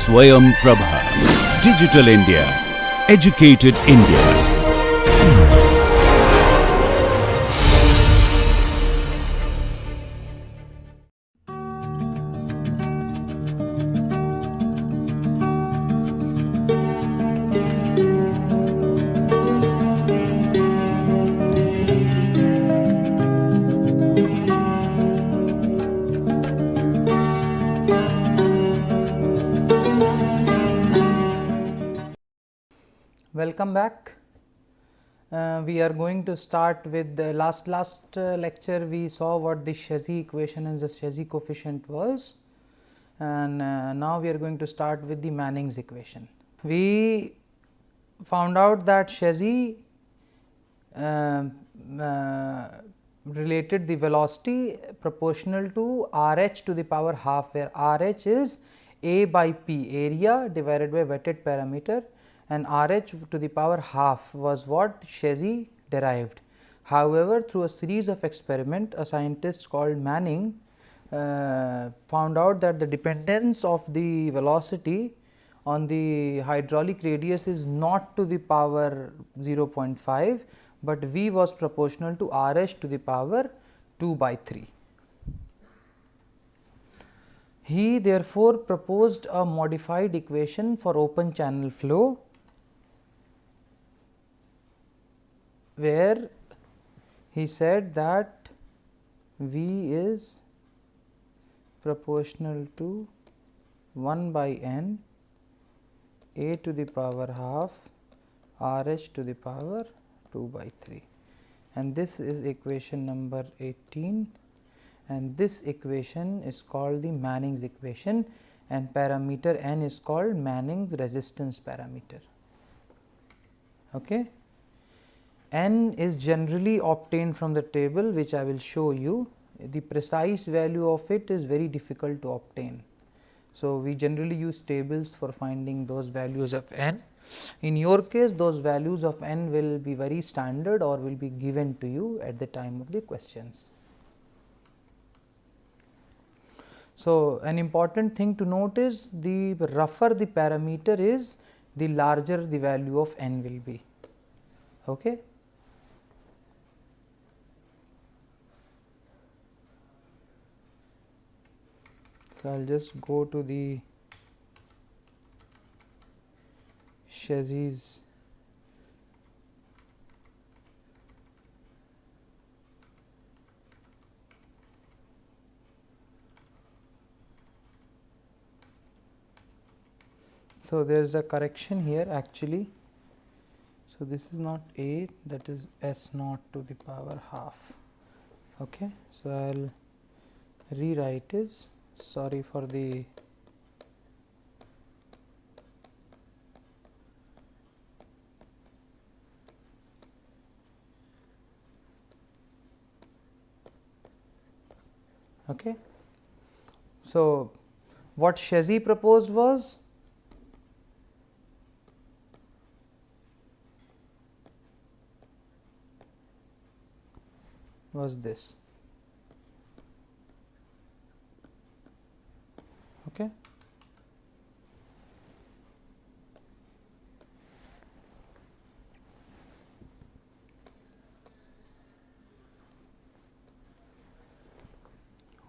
Swayam Prabha. Digital India. Educated India. Welcome back. We are going to start with the last lecture. We saw what the Shazy equation and the Shazy coefficient was, and now we are going to start with the Manning's equation. We found out that Shazy related the velocity proportional to RH to the power half, where RH is A by P, area divided by wetted parameter, and RH to the power half was what Shazy derived. However, through a series of experiment, a scientist called Manning found out that the dependence of the velocity on the hydraulic radius is not to the power 0.5, but V was proportional to RH to the power 2 by 3. He therefore proposed a modified equation for open channel flow, where he said that V is proportional to 1 by n A to the power half RH to the power 2 by 3, and this is equation number 18, and this equation is called the Manning's equation, and parameter n is called Manning's resistance parameter. Okay. N is generally obtained from the table, which I will show you. The precise value of it is very difficult to obtain. So, we generally use tables for finding those values of n. In your case, those values of n will be very standard or will be given to you at the time of the questions. So, an important thing to note is the rougher the parameter is, the larger the value of n will be. Okay. So, I will just go to the Shazy's so there is a correction here actually. So, this is not A, that is S naught to the power half. Okay. So, I will rewrite is, sorry for the okay. So, what Shazy proposed was this. Okay.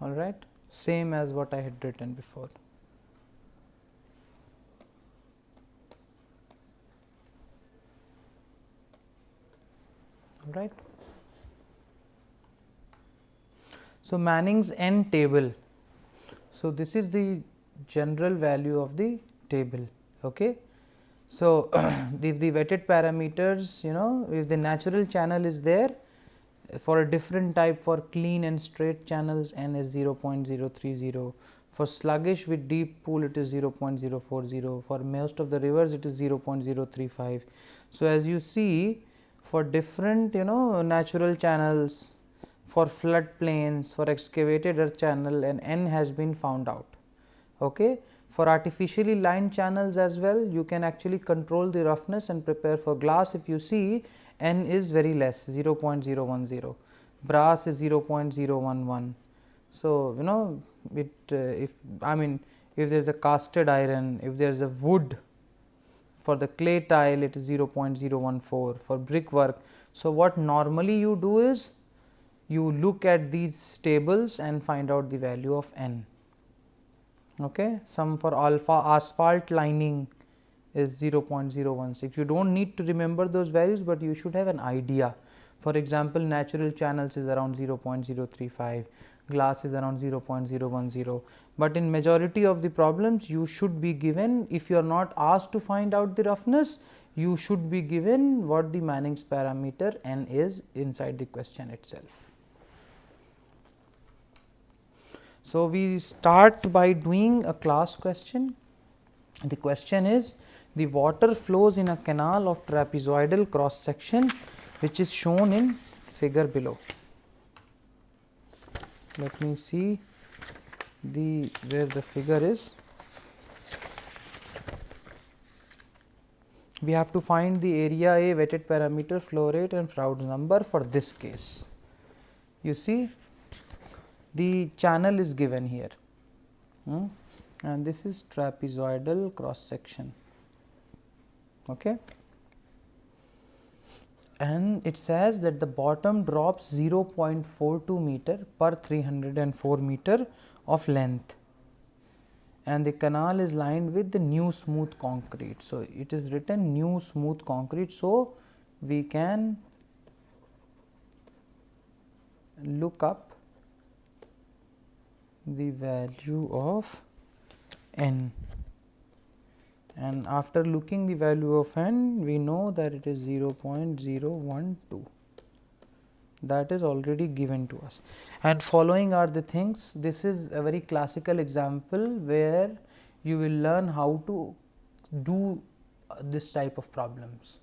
All right, same as what I had written before. All right. So, Manning's n table. So, this is the general value of the table. Okay. So, if the wetted parameters, if the natural channel is there for a different type, for clean and straight channels n is 0.030, for sluggish with deep pool it is 0.040, for most of the rivers it is 0.035. So, as you see, for different natural channels, for flood plains, for excavated earth channel, and n has been found out. Okay. For artificially lined channels as well, you can actually control the roughness and prepare for glass. If you see, n is very less, 0.010, brass is 0.011, So, it if I mean if there is a casted iron, if there is a wood, for the clay tile it is 0.014, for brickwork. So, what normally you do is you look at these tables and find out the value of N. Okay. Some for alpha asphalt lining is 0.016. You do not need to remember those values, but you should have an idea. For example, natural channels is around 0.035, glass is around 0.010, but in majority of the problems you should be given, if you are not asked to find out the roughness, you should be given what the Manning's parameter N is inside the question itself. So, we start by doing a class question. The question is, the water flows in a canal of trapezoidal cross section, which is shown in figure below. Let me see where the figure is. We have to find the area A, wetted parameter, flow rate and Froude number for this case. You see, the channel is given here, and this is trapezoidal cross section. Okay. And it says that the bottom drops 0.42 meter per 304 meter of length, and the canal is lined with the new smooth concrete. So, it is written new smooth concrete. So, we can look up the value of N, and after looking the value of N, we know that it is 0.012. That is already given to us, and following are the things. This is a very classical example where you will learn how to do this type of problems.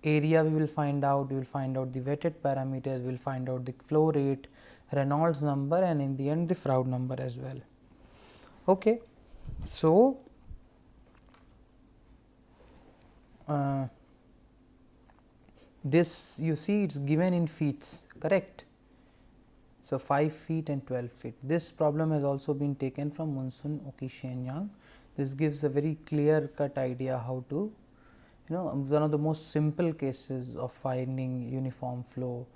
Area we will find out, we will find out the wetted parameters, we will find out the flow rate, Reynolds number, and in the end the Froude number as well. Okay. So, this you see it is given in feet, correct. So, 5 feet and 12 feet. This problem has also been taken from Munsun Okishenyang. This gives a very clear cut idea how to, one of the most simple cases of finding uniform flow,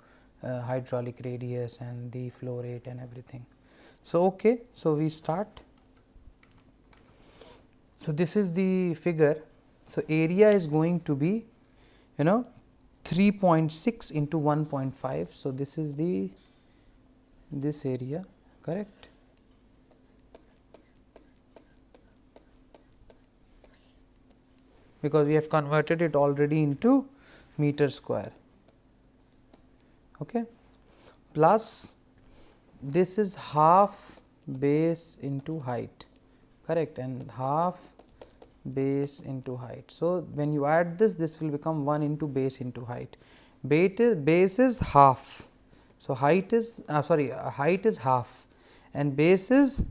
hydraulic radius and the flow rate and everything. So, okay. So, we start. So, this is the figure. So, area is going to be 3.6 into 1.5. So, this is this area, correct. Because we have converted it already into meter square, okay, plus this is half base into height, correct, and half base into height. So, when you add this, this will become 1 into base into height. Base is half. So, height is height is half and base is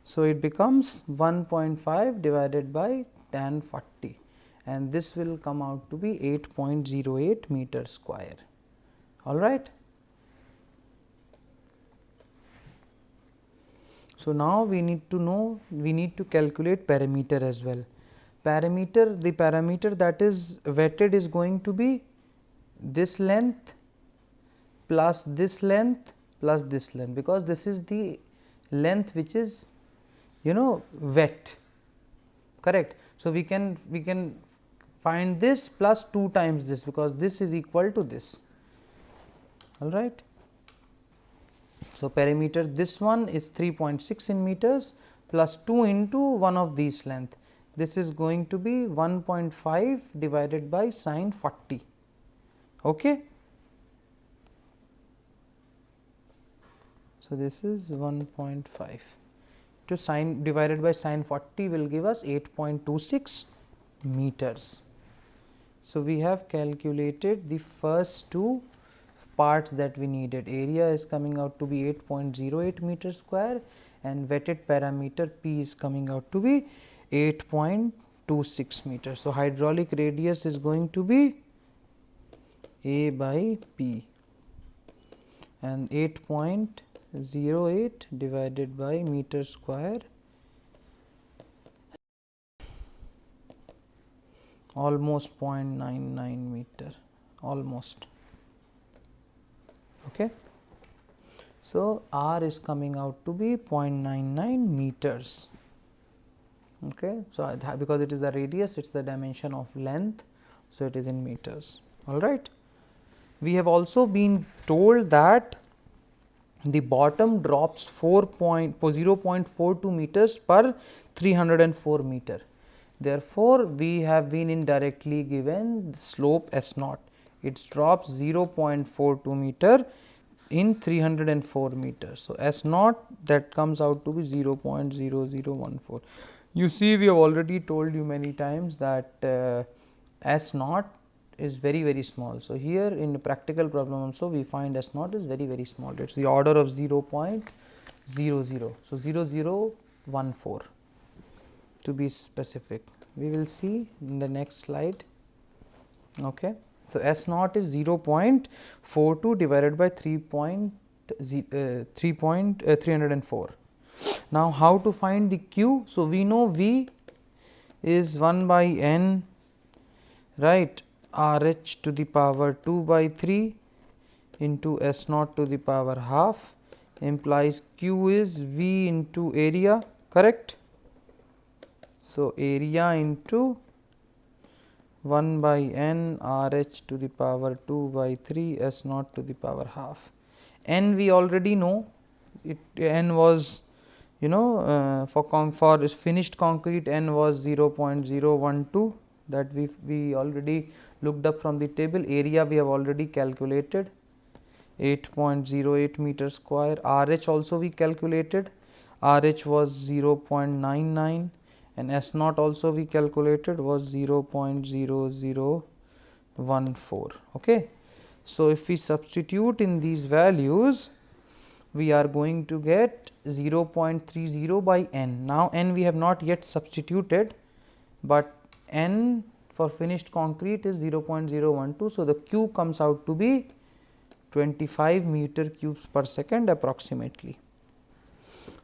so it becomes 1.5 divided by tan 40, and this will come out to be 8.08 meter square. All right. So, now we need to calculate parameter as well. The parameter that is wetted is going to be this length plus this length plus this length, because this is the length which is wet, correct. So, we can find this plus 2 times this, because this is equal to this, all right. So, parameter this one is 3.6 in meters plus 2 into one of these length. This is going to be 1.5 divided by sin 40. Okay. So, this is 1.5 to sin divided by sin 40 will give us 8.26 meters. So, we have calculated the first 2 parts that we needed. Area is coming out to be 8.08 meter square and wetted parameter P is coming out to be 8.26 meters. So, hydraulic radius is going to be A by P, and 8.08 divided by meter square, almost 0.99 meter, almost. Okay. So, R is coming out to be 0.99 meters. Okay. So, because it is a radius, it is the dimension of length. So, it is in meters. All right. We have also been told that the bottom drops 0.42 meters per 304 meter. Therefore, we have been indirectly given the slope S naught. It drops 0.42 meter in 304 meters. So, S naught, that comes out to be 0.0014. You see, we have already told you many times that S naught is very small. So, here in the practical problem also we find S naught is very small. It is the order of 0.00. So, 0014 to be specific. We will see in the next slide. Okay. So, S naught is 0.42 divided by 304. Now, how to find the Q? So, we know V is 1 by N, right, RH to the power 2 by 3 into S naught to the power half, implies Q is V into area, correct. So, area into 1 by N RH to the power 2 by 3 S naught to the power half. N we already know, N was, for finished concrete, N was 0.012, that we already looked up from the table. Area we have already calculated, 8.08 meter square. RH also we calculated, RH was 0.99, and S naught also we calculated was 0.0014. Okay. So, if we substitute in these values, we are going to get 0.30 by N. Now, N we have not yet substituted, but N for finished concrete is 0.012. So, the Q comes out to be 25 meter cubes per second approximately.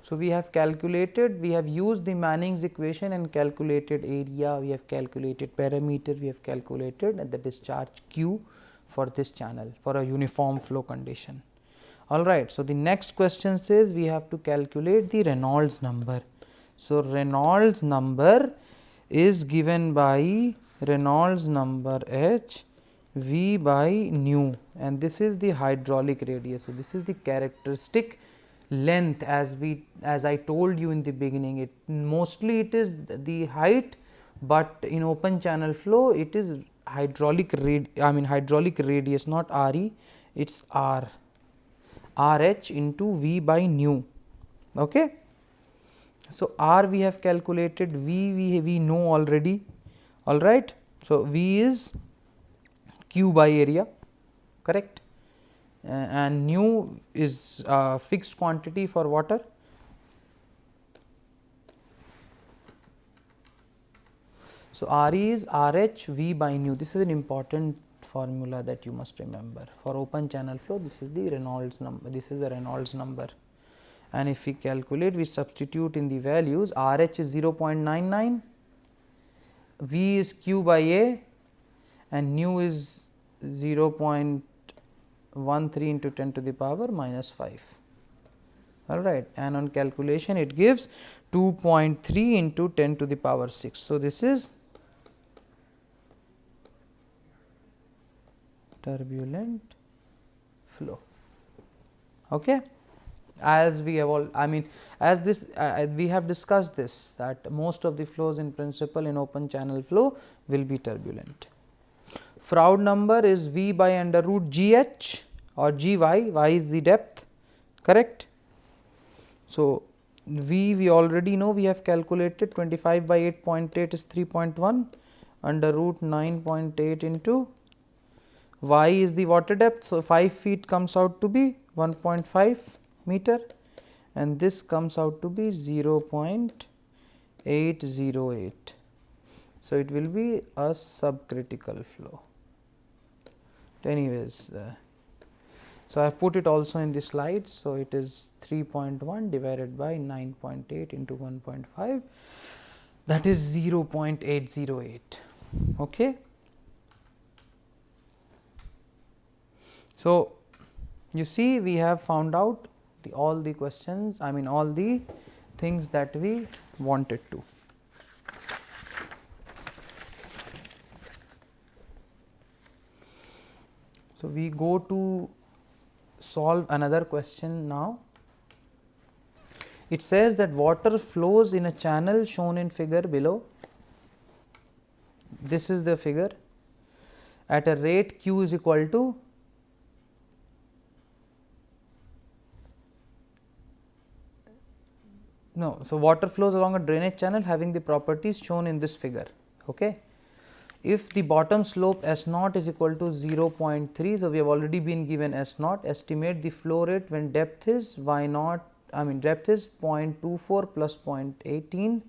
So, we have calculated, we have used the Manning's equation and calculated area, we have calculated parameter, we have calculated the discharge Q for this channel for a uniform flow condition. All right. So, the next question says we have to calculate the Reynolds number. So, Reynolds number is given by Reynolds number H V by nu, and this is the hydraulic radius. So, this is the characteristic length, as I told you in the beginning. It mostly it is the height, but in open channel flow it is hydraulic radius, not RE, it is R, RH into V by nu. Okay. So, R we have calculated, V we know already. All right. So, V is Q by area, correct, and nu is fixed quantity for water. So, RE is RH V by nu. This is an important formula that you must remember. For open channel flow, this is the Reynolds number, this is the Reynolds number, and if we calculate, we substitute in the values. RH is 0.99, V is Q by A, and nu is 0.13 into 10 to the power minus 5. All right, and on calculation it gives 2.3 into 10 to the power 6. So, this is turbulent flow. Okay. As we have all, as this we have discussed this, that most of the flows in principle in open channel flow will be turbulent. Froude number is V by under root GH or GY, Y is the depth, correct. So, V we already know, we have calculated 25 by 8.8 is 3.1 under root 9.8 into Y is the water depth. So, 5 feet comes out to be 1.5 meter, and this comes out to be 0.808. So, it will be a subcritical flow. anyways, so I have put it also in the slides. So it is 3.1 divided by 9.8 into 1.5, that is 0.808. Okay. So you see, we have found out all the questions, I mean all the things that we wanted to. So we go to solve another question now. It says that water flows in a channel shown in figure below. This is the figure at a rate q is equal to so water flows along a drainage channel having the properties shown in this figure. Okay. If the bottom slope S naught is equal to 0.3, so we have already been given S naught, estimate the flow rate when depth is y naught, I mean depth is 0.24 plus 0.18,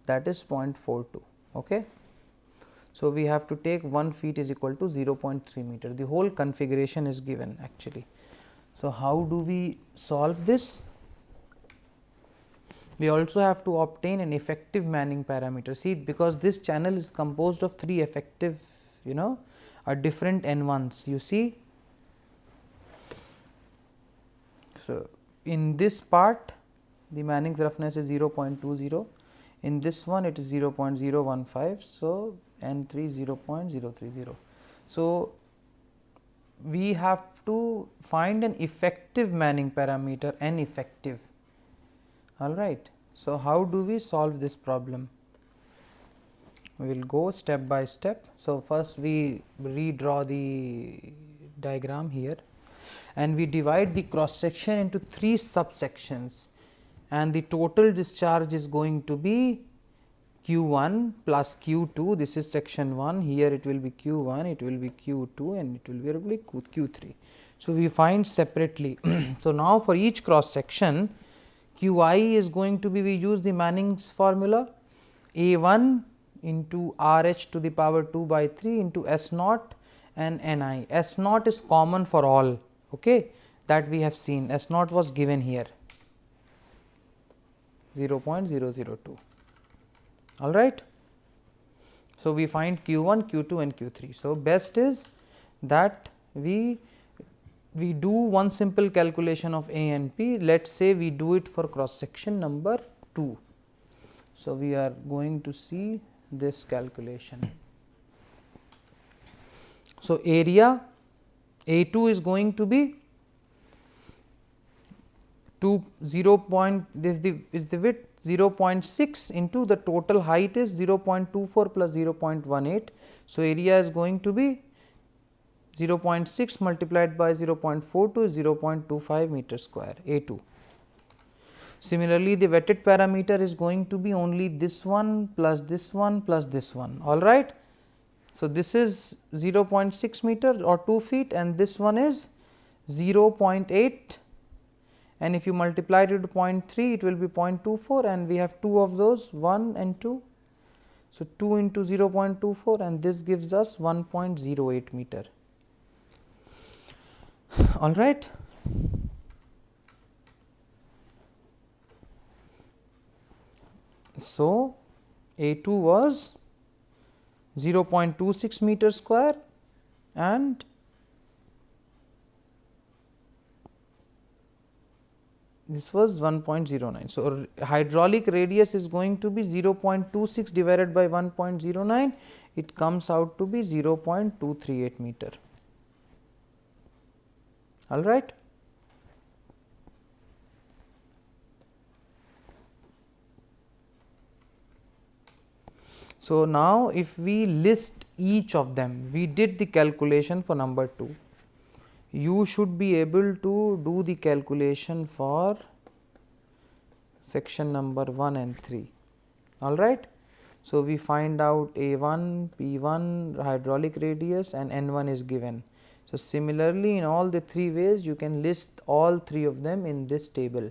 that is 0.42. Okay. So we have to take 1 feet is equal to 0.3 meter, the whole configuration is given actually. So how do we solve this? We also have to obtain an effective Manning parameter. See, because this channel is composed of 3 effective, different N1s, you see. So in this part, the Manning's roughness is 0.20, in this one it is 0.015, so N3 0.030. So we have to find an effective Manning parameter, N effective. All right. So how do we solve this problem? We will go step by step. So first we redraw the diagram here, and we divide the cross section into 3 subsections, and the total discharge is going to be Q1 plus Q2. This is section 1. Here it will be Q1, it will be Q2, and it will be Q3. So we find separately. So now for each cross section, Qi is going to be, we use the Manning's formula, A1 into RH to the power 2 by 3 into S naught and Ni. S naught is common for all, okay, that we have seen. S naught was given here, 0.002. All right. So we find Q1, Q2 and Q3. So best is that we do one simple calculation of A and P. Let us say we do it for cross section number 2. So we are going to see this calculation. So area A2 is going to be 0. This is the width 0.6 into the total height is 0.24 plus 0.18. So area is going to be 0.6 multiplied by 0.42 is 0.25 meter square, A2. Similarly, the wetted parameter is going to be only this one plus this one plus this one, all right. So this is 0.6 meter or 2 feet, and this one is 0.8, and if you multiply it with 0.3 it will be 0.24, and we have 2 of those, 1 and 2. So 2 into 0.24, and this gives us 1.08 meter. All right. So A2 was 0.26 meter square, and this was 1.09. So hydraulic radius is going to be 0.26 divided by 1.09, it comes out to be 0.238 meter. All right. So now if we list each of them, we did the calculation for number 2. You should be able to do the calculation for section number 1 and 3. All right. So we find out A1, P1, hydraulic radius, and N1 is given. So similarly, in all the 3 ways you can list all 3 of them in this table,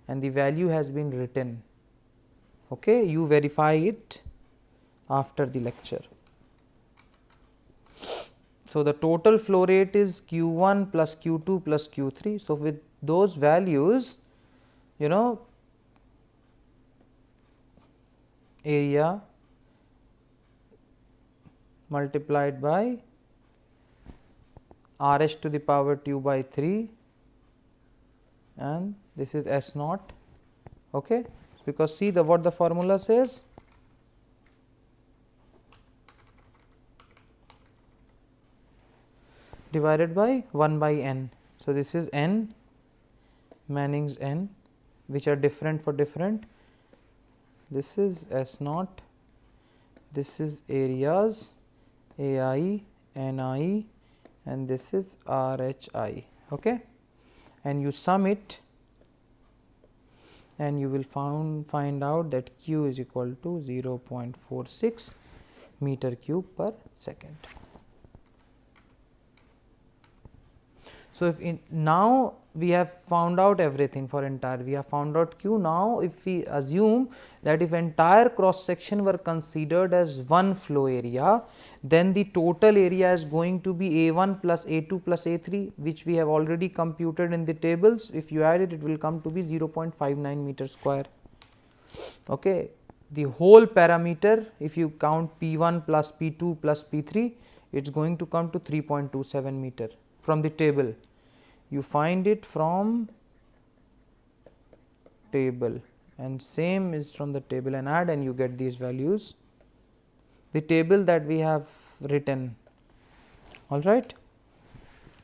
and the value has been written. Okay, you verify it after the lecture. So, the total flow rate is Q1 plus Q2 plus Q3. So, with those values, you know, area multiplied by RH to the power 2 by 3 and this is S naught, okay, because see the what the formula says, divided by 1 by n. So, this is n Manning's n which are different for different, this is S naught, this is areas AI, NI and this is RHI, okay, and you sum it and you will find out that Q is equal to 0.46 meter cube per second. So, if now we have found out everything for entire, we have found out Q. Now, if we assume that if entire cross section were considered as one flow area, then the total area is going to be A1 plus A2 plus A3, which we have already computed in the tables. If you add it, it will come to be 0.59 meter square. Okay. The whole parameter, if you count P1 plus P2 plus P3, it is going to come to 3.27 meter from the table. You find it from table and same is from the table and add and you get these values, the table that we have written, all right.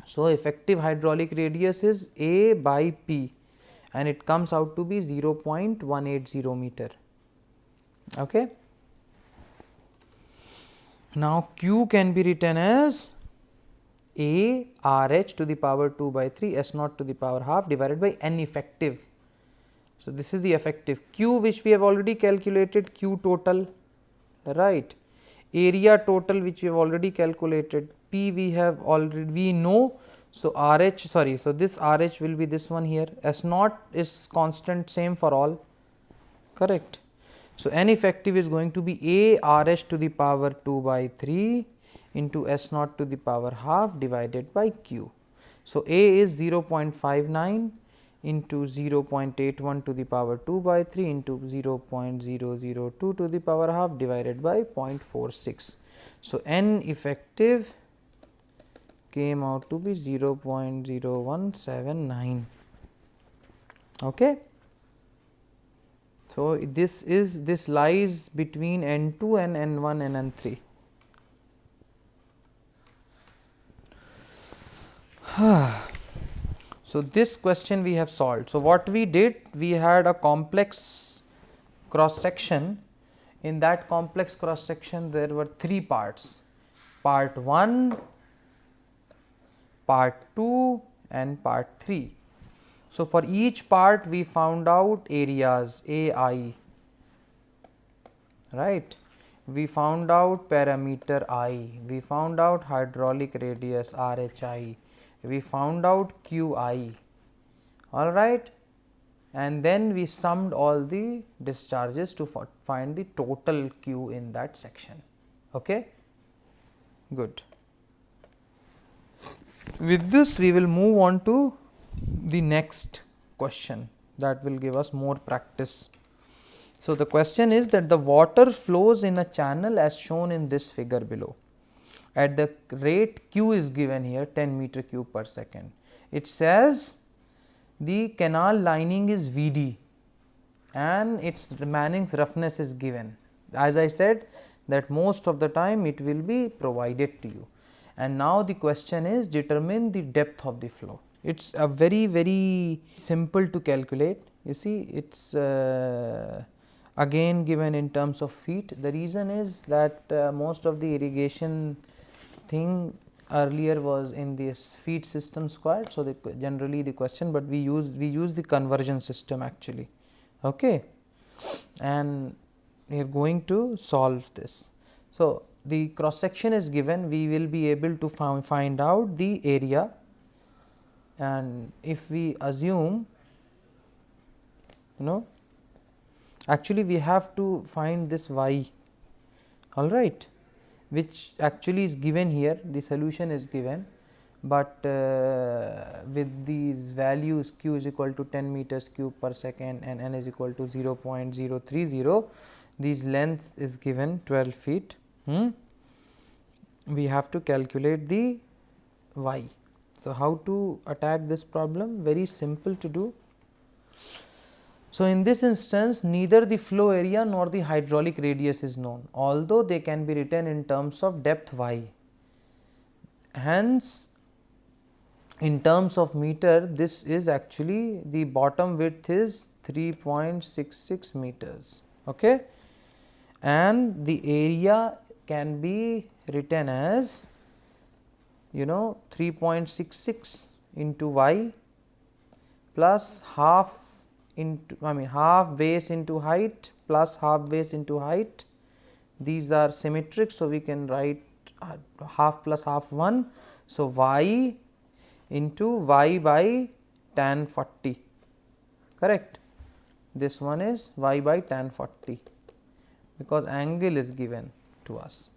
So, effective hydraulic radius is A by P and it comes out to be 0.180 meter, okay. Now, Q can be written as A RH to the power 2 by 3 S naught to the power half divided by N effective. So, this is the effective Q which we have already calculated, Q total, right, area total which we have already calculated, P we have already, we know. So, RH sorry, so this RH will be this one here, S naught is constant same for all, correct. So, N effective is going to be A RH to the power 2 by 3 into S naught to the power half divided by Q. So, A is 0.59 into 0.81 to the power 2 by 3 into 0.002 to the power half divided by 0.46. So, N effective came out to be 0.0179, okay. So, this lies between N2 and N1 and N3. So, this question we have solved. So, what we did, we had a complex cross section. In that complex cross section there were three parts, part 1, part 2 and part 3. So, for each part we found out areas AI, right, we found out parameter I, we found out hydraulic radius RHI, we found out QI, all right, and then we summed all the discharges to find the total Q in that section, okay, good. With this we will move on to the next question that will give us more practice. So, the question is that the water flows in a channel as shown in this figure below. At the rate Q is given here 10 meter cube per second. It says the canal lining is VD and its Manning's roughness is given. As I said that most of the time it will be provided to you. And now the question is determine the depth of the flow. It is a very simple to calculate. You see it is again given in terms of feet. The reason is that most of the irrigation thing earlier was in this feet system squared. So, generally the question, but we use the conversion system actually, okay, and we are going to solve this. So, the cross section is given, we will be able to find out the area, and if we assume, actually we have to find this y, all right, which actually is given here, the solution is given, but with these values q is equal to 10 meters cube per second and n is equal to 0.030, these length is given 12 feet. We have to calculate the y. So, how to attack this problem? Very simple to do. So, in this instance, neither the flow area nor the hydraulic radius is known, although they can be written in terms of depth y. Hence, in terms of meter, this is actually the bottom width is 3.66 meters, okay, and the area can be written as 3.66 into y plus half into half base into height plus half base into height. These are symmetric, so we can write half plus half 1. So, y into y by tan 40, correct. This one is y by tan 40 because angle is given to us.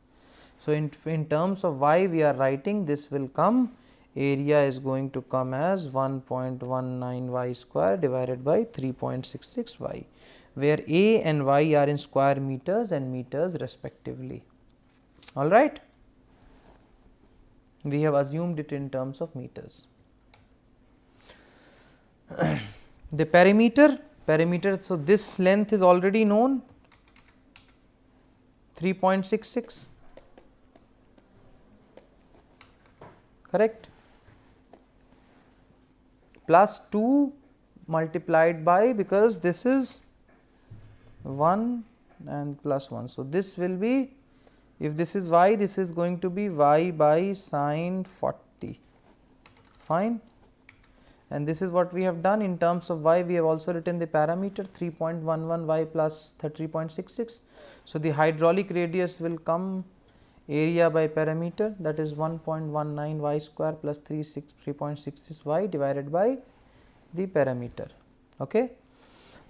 So, in terms of y we are writing, this will come, area is going to come as 1.19 y square divided by 3.66 y, where a and y are in square meters and meters respectively. All right. We have assumed it in terms of meters. The perimeter, so this length is already known, 3.66, correct, plus 2 multiplied by, because this is 1 and plus 1. So, this will be, if this is y, this is going to be y by sin 40, fine, and this is what we have done. In terms of y, we have also written the parameter 3.11 y plus 33.66. So, the hydraulic radius will come area by perimeter, that is 1.19 y square plus 3.66 y divided by the perimeter. Okay.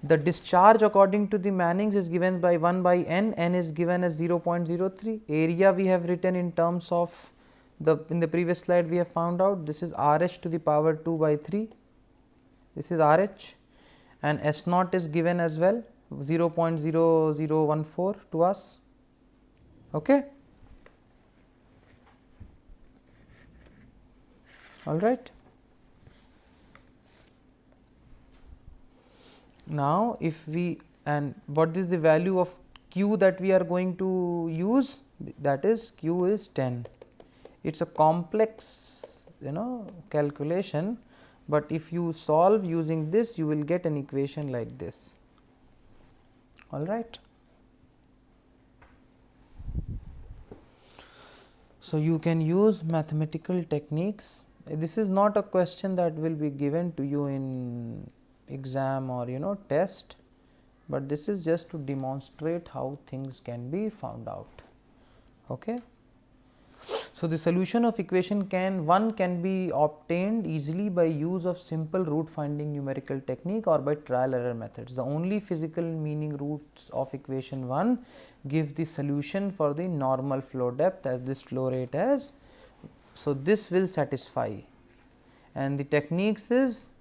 The discharge according to the Mannings is given by 1 by n, n is given as 0.03. Area we have written in terms of in the previous slide we have found out, this is RH to the power 2 by 3, this is RH, and S naught is given as well, 0.0014 to us. Okay. All right. Now, if we, and what is the value of q that we are going to use, that is q is 10. It is a complex calculation, but if you solve using this, you will get an equation like this. All right. So, you can use mathematical techniques. This is not a question that will be given to you in exam or test, but this is just to demonstrate how things can be found out. Okay. So, the solution of equation can be obtained easily by use of simple root finding numerical technique or by trial error methods. The only physical meaning roots of equation 1 give the solution for the normal flow depth as this flow rate as. So, this will satisfy, and the techniques is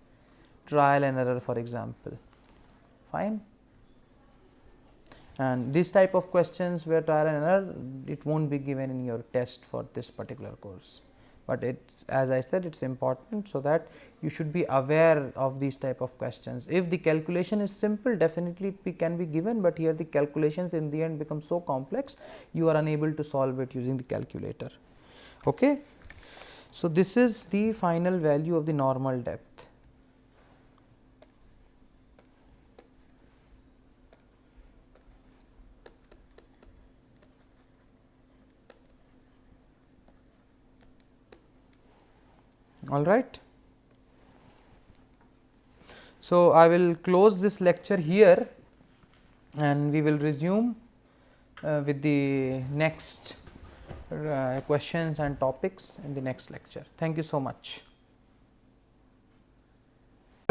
trial and error, for example, fine. And this type of questions where trial and error, it will not be given in your test for this particular course, but it's, as I said, it is important, so that you should be aware of these type of questions. If the calculation is simple, definitely it can be given, but here the calculations in the end become so complex, you are unable to solve it using the calculator. Okay. So, this is the final value of the normal depth. All right. So, I will close this lecture here, and we will resume with the next questions and topics in the next lecture. Thank you so much.